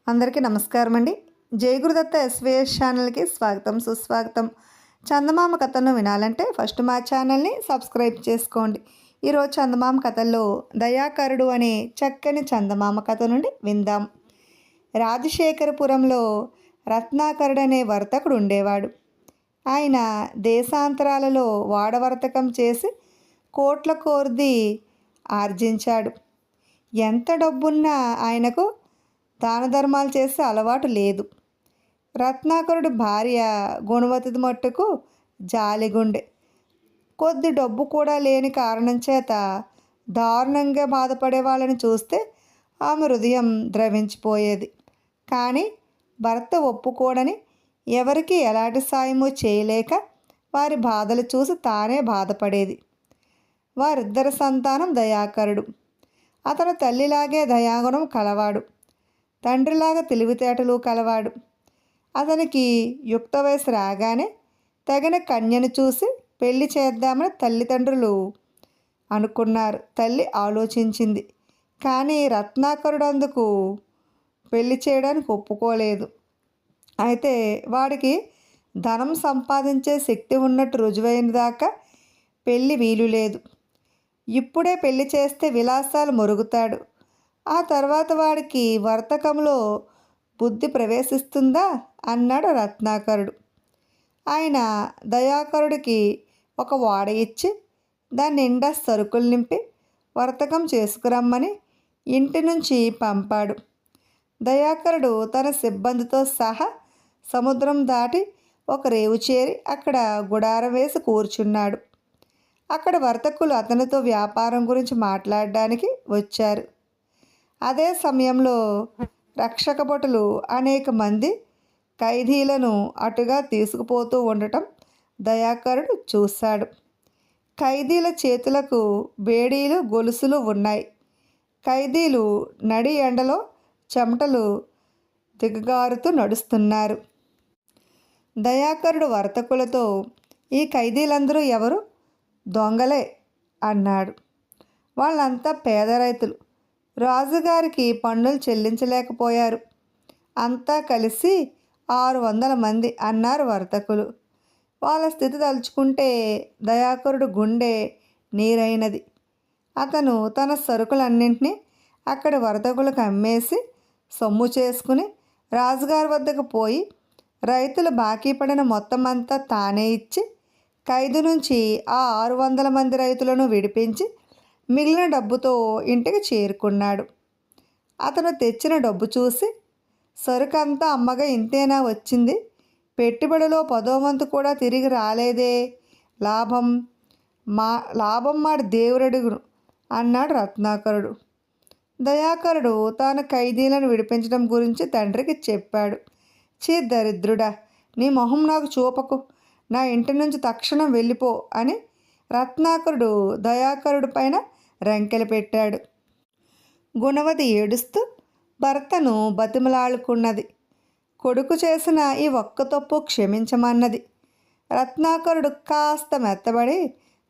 అందరికీ నమస్కారం అండి. జయగురుదత్త ఎస్వీఎస్ ఛానల్కి స్వాగతం సుస్వాగతం. చందమామ కథను వినాలంటే ఫస్ట్ మా ఛానల్ని సబ్స్క్రైబ్ చేసుకోండి. ఈరోజు చందమామ కథల్లో దయాకరుడు అనే చక్కని చందమామ కథ నుండి విందాం. రాజశేఖరపురంలో రత్నాకరుడు అనే వర్తకుడు ఉండేవాడు. ఆయన దేశాంతరాలలో వాడవర్తకం చేసి కోట్ల కొద్దీ ఆర్జించాడు. ఎంత డబ్బున్నా ఆయనకు దాన ధర్మాలు చేసే అలవాటు లేదు. రత్నాకరుడి భార్య గుణవతి మట్టుకు జాలిగుండె. కొద్ది డబ్బు కూడా లేని కారణం చేత దారుణంగా బాధపడే వాళ్ళని చూస్తే ఆమె హృదయం ద్రవించిపోయేది. కానీ భర్త ఒప్పుకోడని ఎవరికి ఎలాంటి సాయము చేయలేక వారి బాధలు చూసి తానే బాధపడేది. వారిద్దరి సంతానం దయాకరుడు. అతను తల్లిలాగే దయాగుణం కలవాడు, తండ్రిలాగా తెలివితేటలు కలవాడు. అతనికి యుక్త వయసు రాగానే తగిన కన్యను చూసి పెళ్లి చేద్దామని తల్లిదండ్రులు అనుకున్నారు. తల్లి ఆలోచించింది, కానీ రత్నాకరుడు అందుకు పెళ్లి చేయడానికి ఒప్పుకోలేదు. అయితే వాడికి ధనం సంపాదించే శక్తి ఉన్నట్టు రుజువైన దాకా పెళ్ళి వీలు లేదు. ఇప్పుడే పెళ్లి చేస్తే విలాసాలు మొరుగుతాడు. ఆ తర్వాత వాడికి వర్తకంలో బుద్ధి ప్రవేశిస్తుందా అన్నాడు రత్నాకరుడు. ఆయన దయాకరుడికి ఒక వాడ ఇచ్చి దాని నిండా సరుకులు నింపి వర్తకం చేసుకురమ్మని ఇంటి నుంచి పంపాడు. దయాకరుడు తన సిబ్బందితో సహా సముద్రం దాటి ఒక రేవు చేరి అక్కడ గుడారం వేసి కూర్చున్నాడు. అక్కడ వర్తకులు అతనితో వ్యాపారం గురించి మాట్లాడడానికి వచ్చారు. అదే సమయంలో రక్షక భటులు అనేక మంది ఖైదీలను అటుగా తీసుకుపోతూ ఉండటం దయాకరుడు చూశాడు. ఖైదీల చేతులకు బేడీలు గొలుసులు ఉన్నాయి. ఖైదీలు నడి ఎండలో చెమటలు దిగగారుతూ నడుస్తున్నారు. దయాకరుడు వర్తకులతో, ఈ ఖైదీలందరూ ఎవరు? దొంగలే అన్నాడు. వాళ్ళంతా పేద రైతులు, రాజుగారికి పన్నులు చెల్లించలేకపోయారు. అంతా కలిసి 600 మంది అన్నారు వర్తకులు. వాళ్ళ స్థితి తలుచుకుంటే దయాకరుడు గుండె నీరైనది. అతను తన సరుకులన్నింటినీ అక్కడి వర్తకులకు అమ్మేసి సొమ్ము చేసుకుని రాజుగారి వద్దకు పోయి రైతులు బాకీ పడిన మొత్తం అంతా తానే ఇచ్చి ఖైదు నుంచి ఆ 600 మంది రైతులను విడిపించి మిగిలిన డబ్బుతో ఇంటికి చేరుకున్నాడు. అతను తెచ్చిన డబ్బు చూసి, సరుకంతా అమ్మగా ఇంతేనా వచ్చింది? పెట్టుబడిలో 10వ వంతు కూడా తిరిగి రాలేదే. లాభం మాడి దేవురడుగును అన్నాడు రత్నాకరుడు. దయాకరుడు తాను ఖైదీలను విడిపించడం గురించి తండ్రికి చెప్పాడు. చీ దరిద్రుడా, నీ మొహం నాకు చూపకు, నా ఇంటి నుంచి తక్షణం వెళ్ళిపో అని రత్నాకరుడు దయాకరుడు పైన రంకెలు పెట్టాడు. గుణవతి ఏడుస్తూ భర్తను బతిమలాడుకున్నది. కొడుకు చేసిన ఈ ఒక్క తప్పు క్షమించమన్నది. రత్నాకరుడు కాస్త మెత్తబడి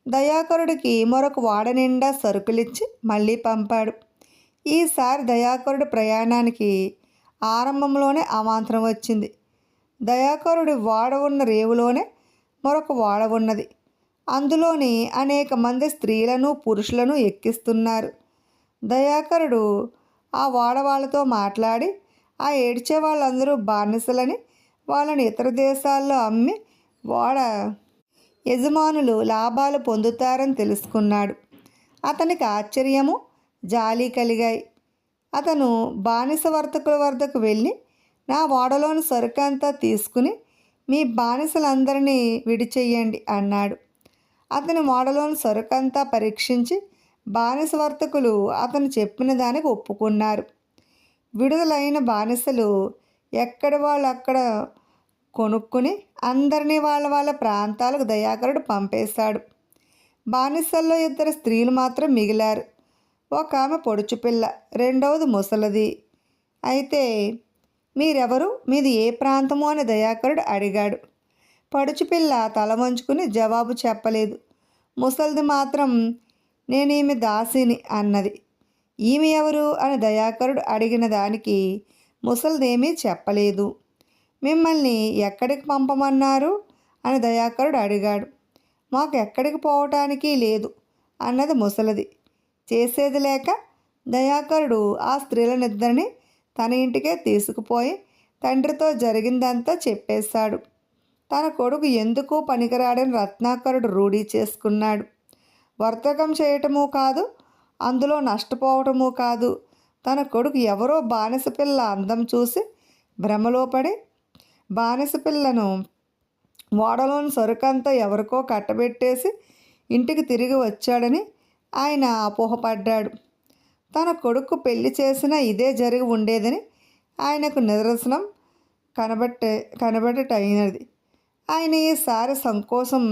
దయాకరుడికి మరొక వాడ నిండా సరుకులిచ్చి మళ్ళీ పంపాడు. ఈసారి దయాకరుడు ప్రయాణానికి ఆరంభంలోనే అవాంతరం వచ్చింది. దయాకరుడి వాడ ఉన్న రేవులోనే మరొక వాడ ఉన్నది. అందులోని అనేక మంది స్త్రీలను పురుషులను ఎక్కిస్తున్నారు. దయాకరుడు ఆ వాడవాళ్ళతో మాట్లాడి ఆ ఏడ్చే వాళ్ళందరూ బానిసలని, వాళ్ళని ఇతర దేశాల్లో అమ్మి వాడ యజమానులు లాభాలు పొందుతారని తెలుసుకున్నాడు. అతనికి ఆశ్చర్యము, జాలి కలిగాయి. అతను బానిస వర్తకుల వద్దకు వెళ్ళి, నా వాడలోని సరుకంతా తీసుకుని మీ బానిసలందరినీ విడిచెయ్యండి అన్నాడు. అతని వాడలోని సరుకంతా పరీక్షించి బానిస వర్తకులు అతను చెప్పిన దానికి ఒప్పుకున్నారు. విడుదలైన బానిసలు ఎక్కడ వాళ్ళు అక్కడ కొనుక్కుని అందరినీ వాళ్ళ వాళ్ళ ప్రాంతాలకు దయాకరుడు పంపేశాడు. బానిసల్లో 2 స్త్రీలు మాత్రం మిగిలారు. ఒక ఆమె పొడుచుపిల్ల, రెండవది ముసలది. అయితే మీరెవరు, మీది ఏ ప్రాంతము అని దయాకరుడు అడిగాడు. పడుచుపిల్ల తల వంచుకుని జవాబు చెప్పలేదు. ముసలిది మాత్రం నేనేమి దాసిని అన్నది. ఈమె ఎవరు అని దయాకరుడు అడిగిన దానికి ముసలిదేమీ చెప్పలేదు. మిమ్మల్ని ఎక్కడికి పంపమన్నారు అని దయాకరుడు అడిగాడు. మాకు ఎక్కడికి పోవటానికి లేదు అన్నది ముసలిది. చేసేది లేక దయాకరుడు ఆ స్త్రీలనిద్దరిని తన ఇంటికే తీసుకుపోయి తండ్రితో జరిగిందంతా చెప్పేశాడు. తన కొడుకు ఎందుకు పనికిరాడని రత్నాకరుడు రూఢీ చేసుకున్నాడు. వర్తకం చేయటమూ కాదు, అందులో నష్టపోవటమూ కాదు. తన కొడుకు ఎవరో బానిసపిల్ల అందం చూసి భ్రమలో పడి బానిసపిల్లను ఓడలోని సరుకంతా ఎవరికో కట్టబెట్టేసి ఇంటికి తిరిగి వచ్చాడని ఆయన అపోహపడ్డాడు. తన కొడుకు పెళ్లి చేసినా ఇదే జరిగి ఉండేదని ఆయనకు నిదర్శనం కనబడటైనది. ఆయన ఈసారి సంకోచం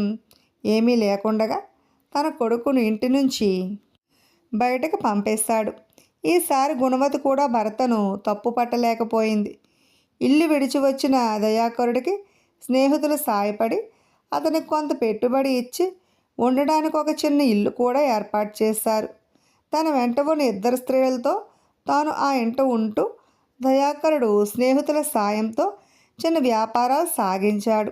ఏమీ లేకుండగా తన కొడుకును ఇంటి నుంచి బయటకు పంపేశాడు. ఈసారి గుణవతి కూడా భర్తను తప్పు పట్టలేకపోయింది. ఇల్లు విడిచి వచ్చిన దయాకరుడికి స్నేహితులు సాయపడి అతనికి కొంత పెట్టుబడి ఇచ్చి ఉండడానికి ఒక చిన్న ఇల్లు కూడా ఏర్పాటు చేశారు. తన వెంట ఉన్న ఇద్దరు స్త్రీలతో తాను ఆ ఇంట ఉంటూ దయాకరుడు స్నేహితుల సాయంతో చిన్న వ్యాపారాలు సాగించాడు.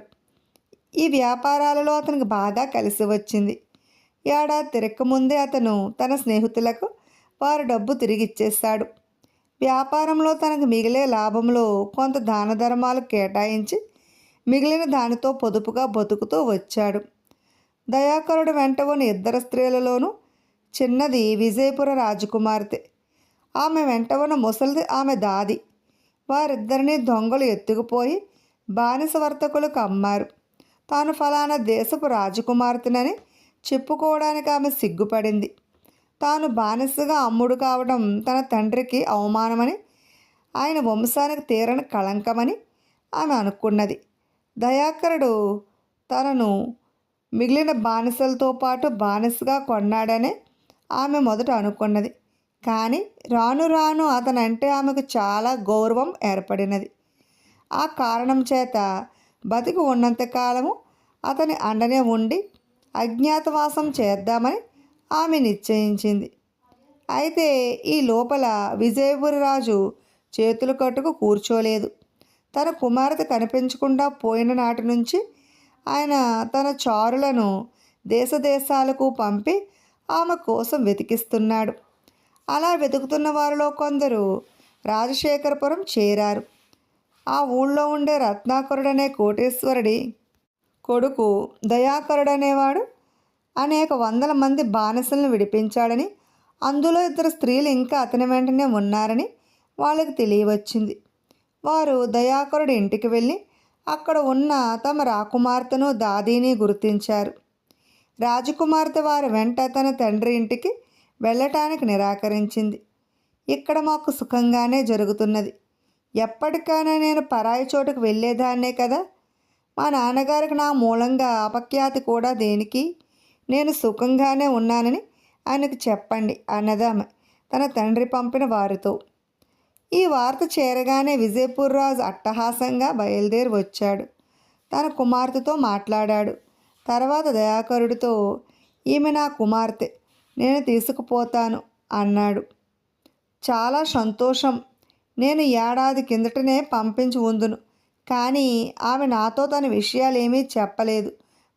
ఈ వ్యాపారాలలో అతనికి బాగా కలిసి వచ్చింది. ఏడాది తిరక్కముందే అతను తన స్నేహితులకు వారి డబ్బు తిరిగి ఇచ్చేశాడు. వ్యాపారంలో తనకు మిగిలే లాభంలో కొంత దాన ధర్మాలు కేటాయించి మిగిలిన దానితో పొదుపుగా బతుకుతూ వచ్చాడు. దయాకరుడు వెంట ఉన్న ఇద్దరు స్త్రీలలోనూ చిన్నది విజయపుర రాజకుమార్తె. ఆమె వెంట ఉన్న ముసలిది ఆమె దాది. వారిద్దరినీ దొంగలు ఎత్తుకుపోయి బానిస వర్తకులకు అమ్మారు. తాను ఫలానా దేశపు రాజకుమార్తెనని చెప్పుకోవడానికి ఆమె సిగ్గుపడింది. తాను బానిసగా అమ్ముడు కావడం తన తండ్రికి అవమానమని, ఆయన వంశానికి తీరని కళంకమని ఆమె అనుకున్నది. దయాకరుడు తనను మిగిలిన బానిసలతో పాటు బానిసగా కొన్నాడనే ఆమె మొదట అనుకున్నది. కానీ రాను రాను అతనంటే ఆమెకు చాలా గౌరవం ఏర్పడినది. ఆ కారణం చేత బతికి ఉన్నంతకాలము అతని అండనే ఉండి అజ్ఞాతవాసం చేద్దామని ఆమె నిశ్చయించింది. అయితే ఈ లోపల విజయపురరాజు చేతులు కట్టుకు కూర్చోలేదు. తన కుమార్తె కనిపించకుండా పోయిన నాటి నుంచి ఆయన తన చారులను దేశాలకు పంపి ఆమె కోసం వెతికిస్తున్నాడు. అలా వెతుకుతున్న వారిలో కొందరు రాజశేఖరపురం చేరారు. ఆ ఊళ్ళో ఉండే రత్నాకరుడనే కోటేశ్వరుడి కొడుకు దయాకరుడనేవాడు అనేక వందల మంది బానిసలను విడిపించాడని, అందులో ఇద్దరు స్త్రీలు ఇంకా అతని వెంటనే ఉన్నారని వాళ్ళకి తెలియవచ్చింది. వారు దయాకరుడి ఇంటికి వెళ్ళి అక్కడ ఉన్న తమ రాకుమార్తెను దాదీని గుర్తించారు. రాజకుమార్తె వారి వెంట తన తండ్రి ఇంటికి వెళ్ళటానికి నిరాకరించింది. ఇక్కడ మాకు సుఖంగానే జరుగుతున్నది. ఎప్పటికైనా నేను పరాయి చోటుకు వెళ్ళేదాన్నే కదా. మా నాన్నగారికి నా మూలంగా అపఖ్యాతి కూడా దేనికి? నేను సుఖంగానే ఉన్నానని ఆయనకు చెప్పండి అన్నదామె తన తండ్రి పంపిన వారితో. ఈ వార్త చేరగానే విజయపూర్ రాజు అట్టహాసంగా బయలుదేరి వచ్చాడు. తన కుమార్తెతో మాట్లాడాడు. తర్వాత దయాకరుడితో, ఈమె నా కుమార్తె, నేను తీసుకుపోతాను అన్నాడు. చాలా సంతోషం. నేను ఏడాది కిందటనే పంపించి ఉందును, కానీ ఆమె నాతో తన విషయాలేమీ చెప్పలేదు.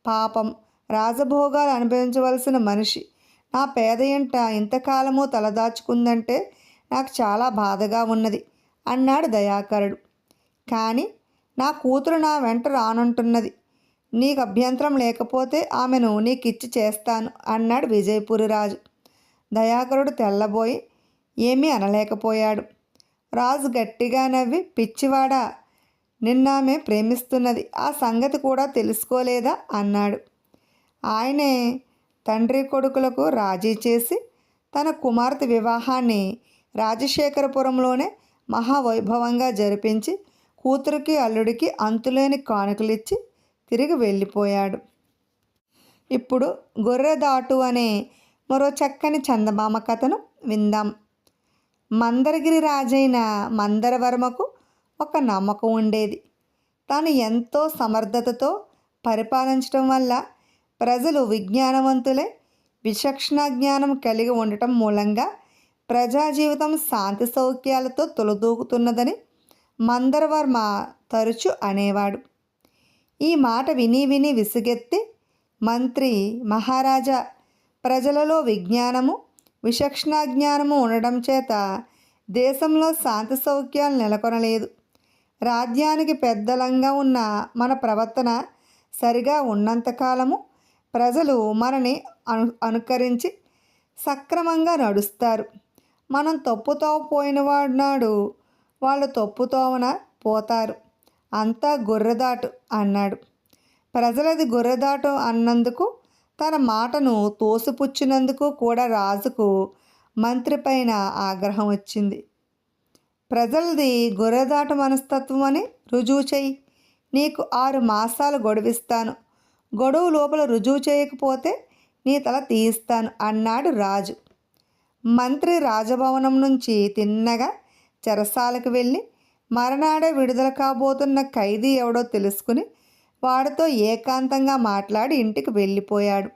పాపం, రాజభోగాలు అనుభవించవలసిన మనిషి నా పేద ఇంట ఇంతకాలము తలదాచుకుందంటే నాకు చాలా బాధగా ఉన్నది అన్నాడు దయాకరుడు. కానీ నా కూతురు నా వెంట రానంటున్నది. నీకు అభ్యంతరం లేకపోతే ఆమెను నీకిచ్చి చేస్తాను అన్నాడు విజయపురి రాజు. దయాకరుడు తెల్లబోయి ఏమీ అనలేకపోయాడు. రాజు గట్టిగా నవ్వి, పిచ్చివాడా, నిన్నామె ప్రేమిస్తున్నది, ఆ సంగతి కూడా తెలుసుకోలేదా అన్నాడు. ఆయనే తండ్రి కొడుకులకు రాజీ చేసి తన కుమార్తె వివాహాన్ని రాజశేఖరపురంలోనే మహావైభవంగా జరిపించి కూతురికి అల్లుడికి అంతులేని కానుకలిచ్చి తిరిగి వెళ్ళిపోయాడు. ఇప్పుడు గొర్రెదాటు అనే మరో చక్కని చందమామ కథను విందాం. మందరగిరి రాజైన మందరవర్మకు ఒక నమ్మకం ఉండేది. తాను ఎంతో సమర్థతతో పరిపాలించడం వల్ల ప్రజలు విజ్ఞానవంతులై విచక్షణ జ్ఞానం కలిగి ఉండటం మూలంగా ప్రజా జీవితం శాంతి సౌఖ్యాలతో తొలదూకుతున్నదని మందరవర్మ తరచు అనేవాడు. ఈ మాట విని విని విసుగెత్తి మంత్రి, మహారాజా, ప్రజలలో విజ్ఞానము విచక్షణాజ్ఞానము ఉండడం చేత దేశంలో శాంతి సౌఖ్యాలు నెలకొనలేదు. రాజ్యానికి పెద్దలంగా ఉన్న మన ప్రవర్తన సరిగా ఉన్నంతకాలము ప్రజలు మనని అనుకరించి సక్రమంగా నడుస్తారు. మనం తప్పుతోవ పోయిన నాడు వాళ్ళు తప్పుతోవన పోతారు. అంతా గొర్రెదాటు అన్నాడు. ప్రజలది గొర్రెదాటు అన్నందుకు, తన మాటను తోసిపుచ్చినందుకు కూడా రాజుకు మంత్రి పైన ఆగ్రహం వచ్చింది. ప్రజలది గొర్రెదాటు మనస్తత్వం అని రుజువు చెయ్యి, నీకు 6 మాసాలు గొడవిస్తాను, గొడవ లోపల రుజువు చేయకపోతే నీ తల తీయిస్తాను అన్నాడు రాజు. మంత్రి రాజభవనం నుంచి తిన్నగా చెరసాలకు వెళ్ళి మరనాడే విడుదల కాబోతున్న ఖైదీ ఎవడో తెలుసుకుని వాడితో ఏకాంతంగా మాట్లాడి ఇంటికి వెళ్ళిపోయాడు.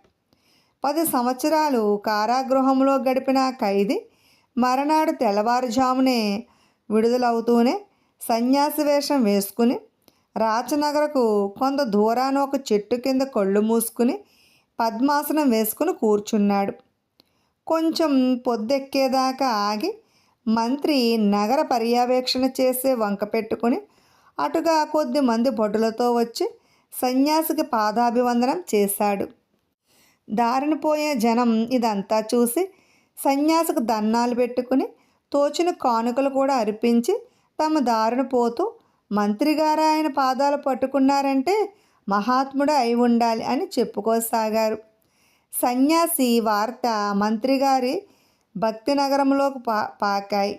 10 సంవత్సరాలు కారాగృహంలో గడిపిన ఖైదీ మరనాడు తెల్లవారుజామునే విడుదలవుతూనే సన్యాసి వేషం వేసుకుని రాచనగరకు కొంత దూరాన ఒక చెట్టు కింద కళ్ళు మూసుకుని పద్మాసనం వేసుకుని కూర్చున్నాడు. కొంచెం పొద్దెక్కేదాకా ఆగి మంత్రి నగర పర్యవేక్షణ చేసే వంక పెట్టుకుని అటుగా కొద్ది మంది భటులతో వచ్చి సన్యాసికి పాదాభివందనం చేశాడు. దారిన పోయే జనం ఇదంతా చూసి సన్యాసికి దన్నాలు పెట్టుకుని తోచిన కానుకలు కూడా అర్పించి తమ దారిన పోతూ, మంత్రిగారు ఆయన పాదాలు పట్టుకున్నారంటే మహాత్ముడు అయి ఉండాలి అని చెప్పుకోసాగారు. సన్యాసి వార్త మంత్రిగారి భక్తి నగరంలోకి పాకాయి.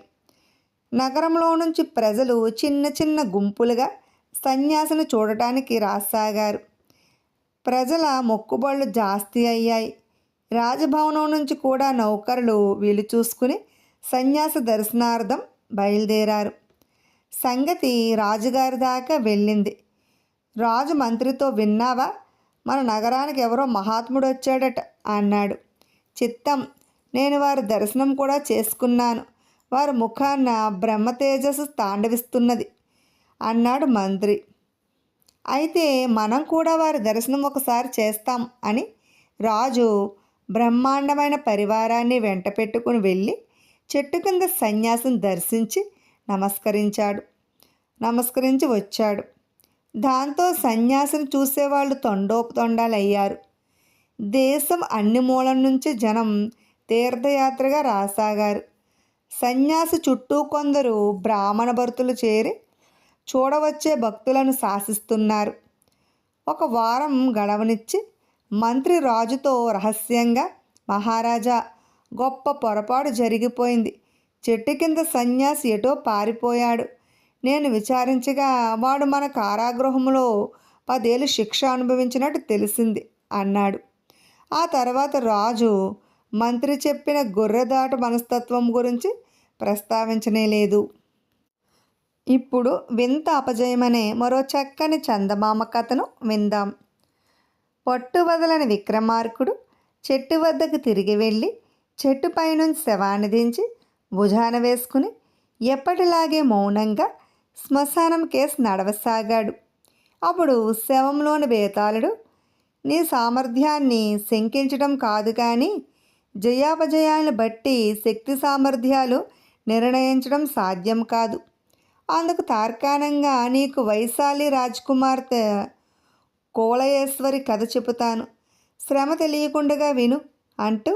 నగరంలో నుంచి ప్రజలు చిన్న చిన్న గుంపులుగా సన్యాసిని చూడటానికి రాసాగారు. ప్రజల మొక్కుబళ్ళు జాస్తి అయ్యాయి. రాజభవనం నుంచి కూడా నౌకరులు వీలు చూసుకుని సన్యాసి దర్శనార్థం బయలుదేరారు. సంగతి రాజుగారి దాకా వెళ్ళింది. రాజు మంత్రితో, విన్నావా, మన నగరానికి ఎవరో మహాత్ముడు వచ్చాడట అన్నాడు. చిత్తం, నేను వారి దర్శనం కూడా చేసుకున్నాను. వారి ముఖాన బ్రహ్మ తేజస్సు తాండవిస్తున్నది అన్నాడు మంత్రి. అయితే మనం కూడా వారి దర్శనం ఒకసారి చేస్తాం అని రాజు బ్రహ్మాండమైన పరివారాన్ని వెంట పెట్టుకుని వెళ్ళి చెట్టు కింద సన్యాసిని దర్శించి నమస్కరించి వచ్చాడు. దాంతో సన్యాసిని చూసేవాళ్ళు తొండాలయ్యారు. దేశం అన్ని మూలల నుంచి జనం తీర్థయాత్రగా రాసాగారు. సన్యాసి చుట్టూ కొందరు బ్రాహ్మణ భర్తులు చేరి చూడవచ్చే భక్తులను శాసిస్తున్నారు. ఒక వారం గడవనిచ్చి మంత్రి రాజుతో రహస్యంగా, మహారాజా, గొప్ప పొరపాటు జరిగిపోయింది. చెట్టు కింద సన్యాసి ఎటో పారిపోయాడు. నేను విచారించగా వాడు మన కారాగృహంలో 10 ఏళ్ళు శిక్ష అనుభవించినట్టు తెలిసింది అన్నాడు. ఆ తర్వాత రాజు మంత్రి చెప్పిన గొర్రెదాటు మనస్తత్వం గురించి ప్రస్తావించనే లేదు. ఇప్పుడు వింత అపజయమనే మరో చక్కని చందమామ కథను విందాం. పట్టు వదలని విక్రమార్కుడు చెట్టు వద్దకు తిరిగి వెళ్ళి చెట్టుపై నుంచి శవాన్ని దించి భుజాన వేసుకుని ఎప్పటిలాగే మౌనంగా శ్మశానం కేసు నడవసాగాడు. అప్పుడు శవంలోని బేతాళుడు, నీ సామర్థ్యాన్ని శంకించడం కాదు కానీ జయాపజయాలను బట్టి శక్తి సామర్థ్యాలు నిర్ణయించడం సాధ్యం కాదు. అందుకు తార్కాణంగా నీకు వైశాలి రాజకుమార్తె కోలయేశ్వరి కథ చెబుతాను, శ్రమ తెలియకుండా విను అంటూ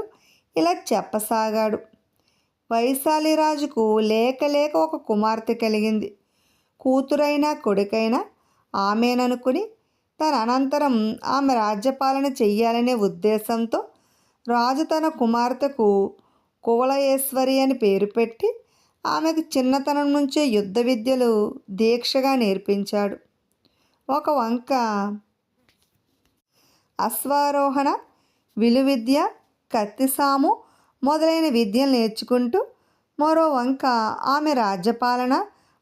ఇలా చెప్పసాగాడు. వైశాలి రాజుకు లేక ఒక కుమార్తె కలిగింది. కూతురైనా కొడుకైనా ఆమెననుకుని తన అనంతరం ఆమె రాజ్యపాలన చెయ్యాలనే ఉద్దేశంతో రాజు తన కుమార్తెకు కువలయేశ్వరి అని పేరు పెట్టి ఆమెకు చిన్నతనం నుంచే యుద్ధ విద్యలు దీక్షగా నేర్పించాడు. ఒక వంక అశ్వారోహణ, విలువిద్య, కత్తిసాము మొదలైన విద్యలు నేర్చుకుంటూ మరో వంక ఆమె రాజ్యపాలన,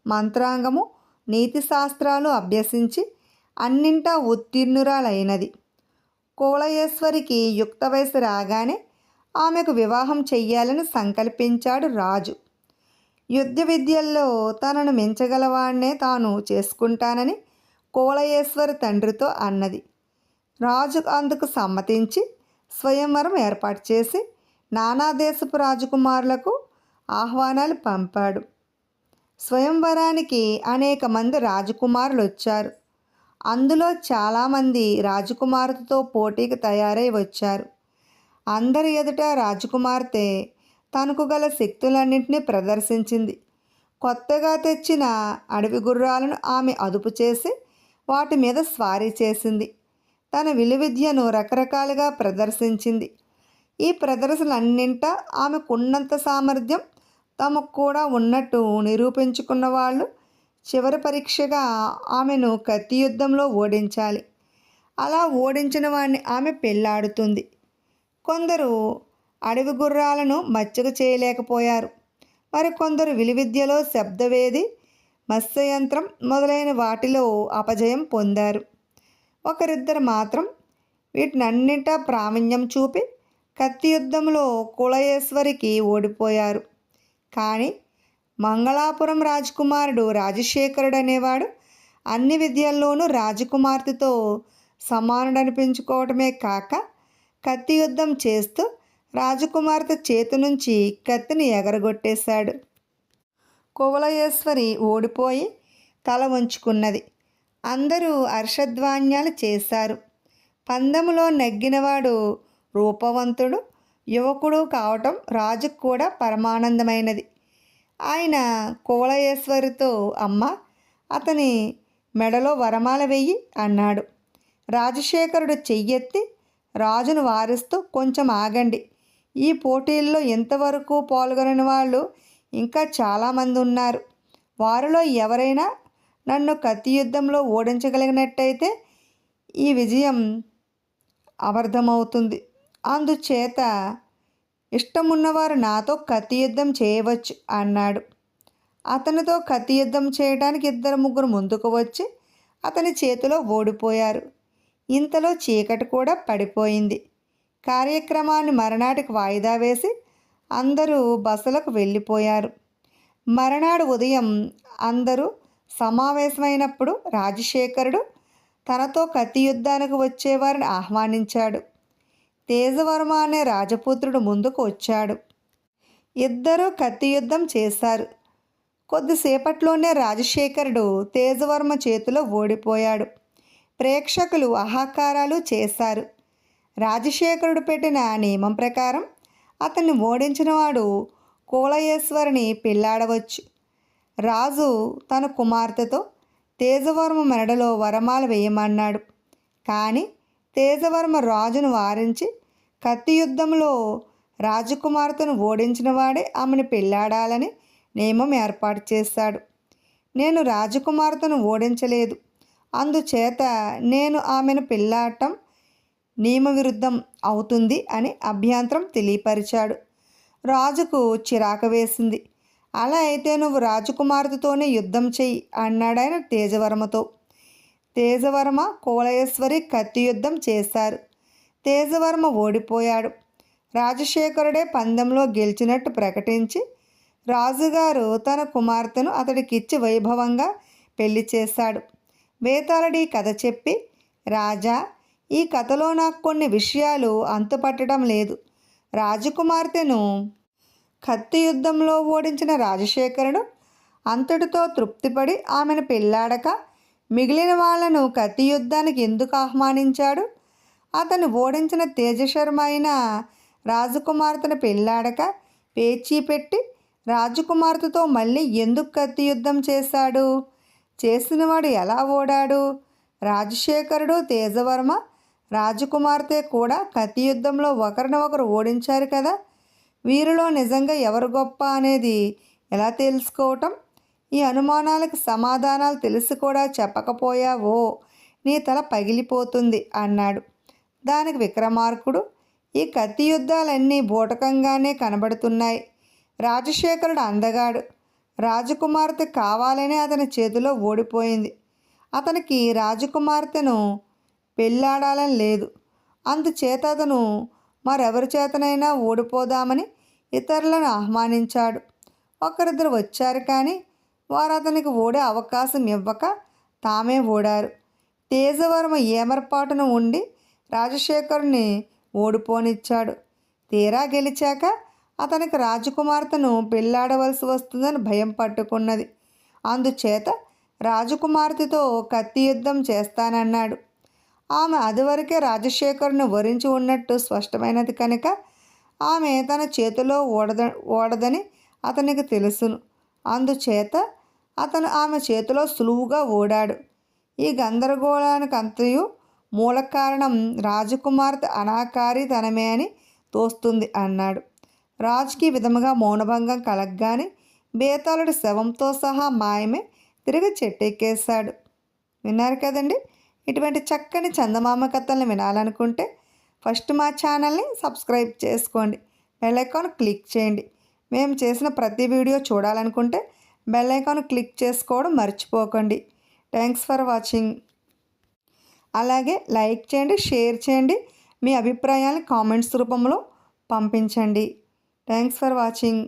మంత్రాంగము, నీతి శాస్త్రాలు అభ్యసించి అన్నింటా ఉత్తీర్ణురాలైనది. కువలయేశ్వరికి యుక్త వయసు రాగానే ఆమెకు వివాహం చెయ్యాలని సంకల్పించాడు రాజు. యుద్ధ విద్యల్లో తనను మించగలవాణ్ణే తాను చేసుకుంటానని కువలయేశ్వరి తండ్రితో అన్నది. రాజు అందుకు సమ్మతించి స్వయంవరం ఏర్పాటు చేసి నానా దేశపు రాజకుమారులకు ఆహ్వానాలు పంపాడు. స్వయంవరానికి అనేక మంది రాజకుమారులు వచ్చారు. అందులో చాలామంది రాజకుమార్తెతో పోటీకి తయారై వచ్చారు. అందరి ఎదుట రాజకుమార్తె తనకు గల శక్తులన్నింటినీ ప్రదర్శించింది. కొత్తగా తెచ్చిన అడవి గుర్రాలను ఆమె అదుపు చేసి వాటి మీద స్వారీ చేసింది. తన విలువిద్యను రకరకాలుగా ప్రదర్శించింది. ఈ ప్రదర్శనలన్నింటా ఆమెకున్నంత సామర్థ్యం తమకు కూడా ఉన్నట్టు నిరూపించుకున్న వాళ్ళు చివరి పరీక్షగా ఆమెను కత్తి యుద్ధంలో ఓడించాలి. అలా ఓడించిన వాడిని ఆమె పెళ్ళాడుతుంది. కొందరు అడవి గుర్రాలను మచ్చక చేయలేకపోయారు. మరికొందరు విలువిద్యలో శబ్దవేది, మత్స్యయంత్రం మొదలైన వాటిలో అపజయం పొందారు. ఒకరిద్దరు మాత్రం వీటినన్నింటా ప్రావీణ్యం చూపి కత్తి యుద్ధంలో కులయేశ్వరికి ఓడిపోయారు. కానీ మంగళాపురం రాజకుమారుడు రాజశేఖరుడు అనేవాడు అన్ని విద్యల్లోనూ రాజకుమార్తెతో సమానుడనిపించుకోవటమే కాక కత్తి యుద్ధం చేస్తూ రాజకుమార్తె చేతి నుంచి కత్తిని ఎగరగొట్టేశాడు. కువలయేశ్వరి ఓడిపోయి తల వంచుకున్నది. అందరూ హర్షధ్వాన్యాలు చేశారు. పందెములో నెగ్గినవాడు రూపవంతుడు, యువకుడు కావటం రాజుకు కూడా పరమానందమైనది. ఆయన కువలయేశ్వరితో, అమ్మ, అతని మెడలో వరమాల వెయ్యి అన్నాడు. రాజశేఖరుడు చెయ్యెత్తి రాజును వారిస్తూ, కొంచెం ఆగండి, ఈ పోటీల్లో ఇంతవరకు పాల్గొనని వాళ్ళు ఇంకా చాలామంది ఉన్నారు. వారిలో ఎవరైనా నన్ను కత్తి యుద్ధంలో ఓడించగలిగినట్టయితే ఈ విజయం అబద్ధమవుతుంది. అందుచేత ఇష్టమున్నవారు నాతో కత్తి యుద్ధం చేయవచ్చు అన్నాడు. అతనితో కత్తి యుద్ధం చేయడానికి ఇద్దరు ముగ్గురు ముందుకు వచ్చి అతని చేతిలో ఓడిపోయారు. ఇంతలో చీకటి కూడా పడిపోయింది. కార్యక్రమాన్ని మరునాటికి వాయిదా వేసి అందరూ బసలకు వెళ్ళిపోయారు. మరునాడు ఉదయం అందరూ సమావేశమైనప్పుడు రాజశేఖరుడు తనతో కత్తి యుద్ధానికి వచ్చేవారిని ఆహ్వానించాడు. తేజవర్మ అనే రాజపుత్రుడు ముందుకు వచ్చాడు. ఇద్దరూ కత్తి యుద్ధం చేశారు. కొద్దిసేపట్లోనే రాజశేఖరుడు తేజవర్మ చేతిలో ఓడిపోయాడు. ప్రేక్షకులు ఆహాకారాలు చేశారు. రాజశేఖరుడు పెట్టిన నియమం ప్రకారం అతన్ని ఓడించినవాడు కువలయేశ్వరిని పెళ్ళాడవచ్చు. రాజు తన కుమార్తెతో తేజవర్మ మెడలో వరమాల వేయమన్నాడు. కానీ తేజవర్మ రాజును వారించి కత్తి యుద్ధంలో రాజకుమార్తెను ఓడించిన వాడే ఆమెను పెళ్ళాడాలని నియమం ఏర్పాటు చేశాడు. నేను రాజకుమార్తెను ఓడించలేదు, అందుచేత నేను ఆమెను పెళ్ళాడటం నియమ విరుద్ధం అవుతుంది అని అభ్యంతరం తెలియపరిచాడు. రాజుకు చిరాకు వేసింది. అలా అయితే నువ్వు రాజకుమార్తెతోనే యుద్ధం చెయ్యి అన్నాడాయన తేజవర్మతో. తేజవర్మ కువలయేశ్వరి కత్తి యుద్ధం చేశారు. తేజవర్మ ఓడిపోయాడు. రాజశేఖరుడే పందెంలో గెలిచినట్టు ప్రకటించి రాజుగారు తన కుమార్తెను అతడికిచ్చి వైభవంగా పెళ్లి చేశాడు. బేతాళుడి కథ చెప్పి, రాజా, ఈ కథలో నాకు కొన్ని విషయాలు అంతుపట్టడం లేదు. రాజకుమార్తెను కత్తి యుద్ధంలో ఓడించిన రాజశేఖరుడు అంతటితో తృప్తిపడి ఆమెను పెళ్ళాడక మిగిలిన వాళ్లను కత్తి యుద్ధానికి ఎందుకు ఆహ్వానించాడు? అతను ఓడించిన తేజశర్మ అయిన రాజకుమార్తెను పెళ్ళాడక పేచీ పెట్టి రాజకుమార్తెతో మళ్ళీ ఎందుకు కత్తి యుద్ధం చేశాడు? చేసినవాడు ఎలా ఓడాడు? రాజశేఖరుడు, తేజవర్మ, రాజకుమార్తె కూడా కత్తి యుద్ధంలో ఒకరినొకరు ఓడించారు కదా. వీరిలో నిజంగా ఎవరు గొప్ప అనేది ఎలా తెలుసుకోవటం? ఈ అనుమానాలకు సమాధానాలు తెలిసి కూడా చెప్పకపోయావో నీ తల పగిలిపోతుంది అన్నాడు. దానికి విక్రమార్కుడు, ఈ కత్తి యుద్ధాలన్నీ బూటకంగానే కనబడుతున్నాయి. రాజశేఖరుడు అందగాడు. రాజకుమార్తె కావాలనే అతని చేతిలో ఓడిపోయింది. అతనికి రాజకుమార్తెను పెళ్ళాడాలని లేదు. అందుచేత అతను మరెవరి చేతనైనా ఓడిపోదామని ఇతరులను ఆహ్వానించాడు. ఒకరిద్దరు వచ్చారు కానీ వారు అతనికి ఓడే అవకాశం ఇవ్వక తామే ఓడారు. తేజవర్మ ఏమరపాటున ఉండి రాజశేఖరుని ఓడిపోనిచ్చాడు. తీరా గెలిచాక అతనికి రాజకుమార్తెను పెళ్ళాడవలసి వస్తుందని భయం పట్టుకున్నది. అందుచేత రాజకుమార్తెతో కత్తి యుద్ధం చేస్తానన్నాడు. ఆమె అదివరకే రాజశేఖరుని వరించి ఉన్నట్టు స్పష్టమైనది కనుక ఆమె తన చేతిలో ఓడదని అతనికి తెలుసును. అందుచేత అతను ఆమె చేతిలో సులువుగా ఓడాడు. ఈ గందరగోళానికి అంతయు మూల కారణం రాజకుమార్తె అనాకారితనమే అని తోస్తుంది అన్నాడు. రాజుకి విధముగా మౌనభంగం కలగ్గానే బేతాళుడి శవంతో సహా మాయమే తిరిగి చెట్టెక్కేశాడు. విన్నారు కదండి. ఇటువంటి చక్కని చందమామ కథలను వినాలనుకుంటే ఫస్ట్ మా ఛానల్ని సబ్స్క్రైబ్ చేసుకోండి. బెల్ ఐకాన్ క్లిక్ చేయండి. మేము చేసిన ప్రతి వీడియో చూడాలనుకుంటే బెల్ ఐకాన్ క్లిక్ చేసుకోవడం మర్చిపోకండి. Thanks for watching. అలాగే లైక్ చేయండి, షేర్ చేయండి, మీ అభిప్రాయాన్ని కామెంట్స్ రూపంలో పంపించండి. Thanks for watching.